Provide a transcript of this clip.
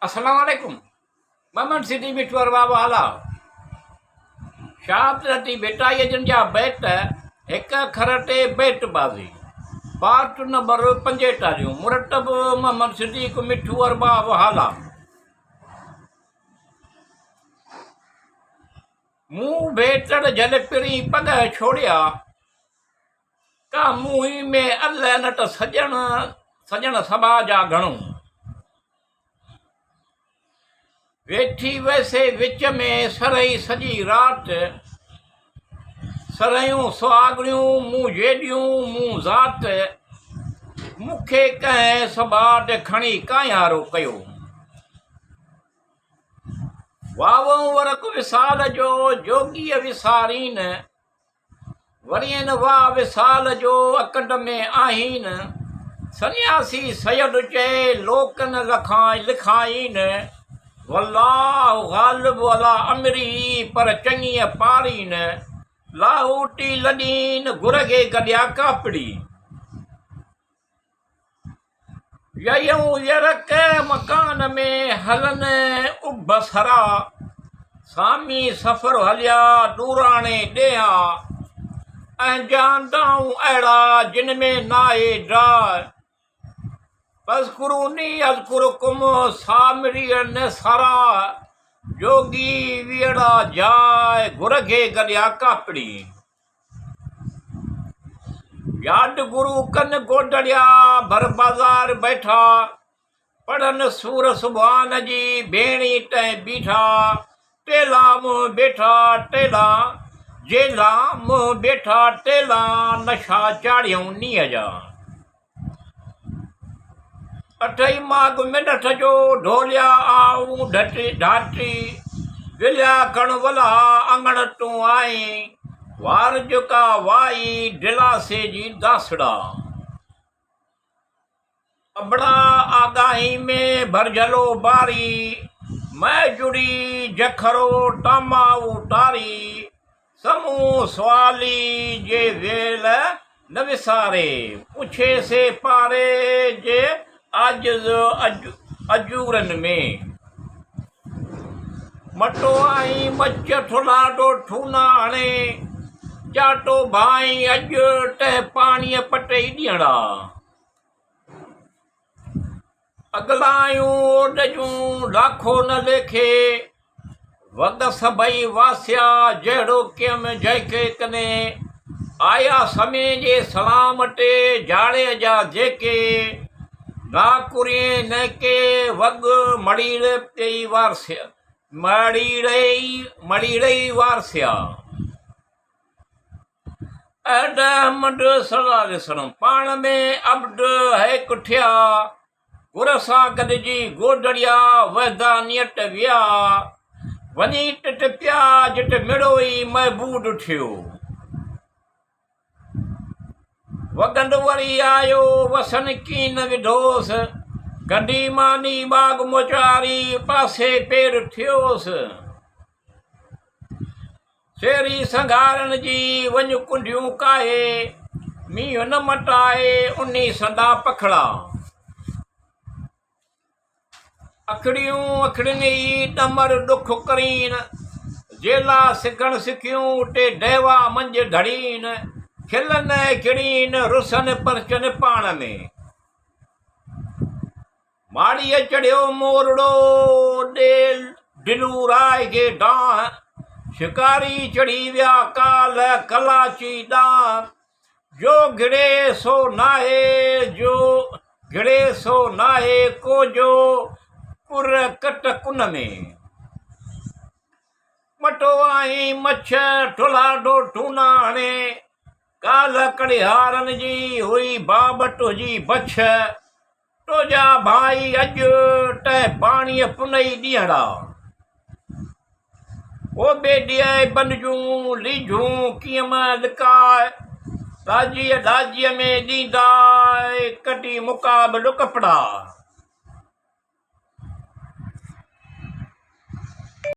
Assalamualaikum. Maman Siti Mitwar Babahala. शाहती बेटाईअ जा bat हिकु Kharte bat बाज़ी पार्ट नंबर 45 मुरतब मोहम्मद सिद्दीक़ मिठू अरबा वहाला मुंह भेटड़ जल पिरी पग छोड़िया का मुंह में अल्लाह नट सजण सजण सभा जा घणो वेठी वैसे विच में सरई सजी रात सरयूं सुहागड़ियूं मूं जेडियूं मूं ज़ात मूंखे कंहिं सबाट खणी कायारो कयो वावों वरक विसाल जो जोगीअ विसारीन वरियन वाह विसाल जो अकंड में आहीन सन्यासी सयद चए लोकन लिखाइन वल्लाहु गालिब अला अमरी पर चङीअ पारीन लाहूटी लॾीन घुरगे गॾिया कापड़ी ययूं यरक मकान में हलन उबसरा सामी सफ़र हलिया दूराणे ॾेहा ऐं जानदाऊं अहिड़ा जिन में नाहे ड्राह फज़कुरूनी अज़कुरुकुम सामरियन सारा जोगी वियड़ा जाए घुरगे गॾिया कापड़ी याद गुरु कन गोडड़िया भर बाज़ार बैठा पढ़न सूर सुभान जी भेणी तैं बीठा टेला मुंह बेठा टेला जेला मुंह बेठा टेला नशा चाढ़ियूं नीअ जा अठई माग में डठ जो ढोलिया आऊं ढाटी विलिया कण वला अंगण तूं आई वार जुका वाई ढिलासे जी दासड़ा अबड़ा आगाही में भरजलो बारी मैं जुड़ी जखरो टामा उतारी समूह सवाली जे वेल न विसारे पुछे से पारे जे अजूरन में मटो आई मच ठुलाडो ठूना हणे जाटो भाई अॼु टह पाणीअ पटई ॾियणा अगलायूं ओडजूं लाखो न लेखे वग सभई वासिया जहिड़ो कियम जंहिंखे कने आया समय जे सलाम ते जाड़े जा जेके नाकुरे न के वग मड़ीड़ पेई वारसिया मड़ीड़ई वारसिया अड अहमद सल्लल्लाहु अलैहि वसल्लम पाण में अब्द है कुठिया गुर सां गॾिजी गोडड़िया वहदानियत विया वञी टिपिया जिट मिड़ो ई महबूद थियो वगंड वरी आयो वसन कीन विधोस गंडी मानी बाग मोचारी पासे पेर थियोस शेरी संघारन जी वञ कुंडियूं काहे मींहुं न मटाए उन्ही संदा पखड़ा अखड़ियूं अखड़िनी डमर दुख करीन जेला सिखण सिखियूं टे डेवा मंझ ढड़ीन खिलन खिड़ीन रुसन परचन पाण में माड़ीअ चढ़ियो मोरड़ो दिलू राय खे डांह शिकारी चढ़ी विया काल कलाची डांह जो घिड़े सो नाहे को जो कुर कट कुन में मटो आई मछ ठुलाडो ठूना हणे काल कड़िहारन जी हुई बाबट जी बछ टोजा भाई अॼु टह पाणीअ पुनई ॾींहड़ा ओ बेॾीअ बनजूं लीझूं कीअं लिकाए ॾाजीअ में ॾींदा कटी मुकाबलो कपिड़ा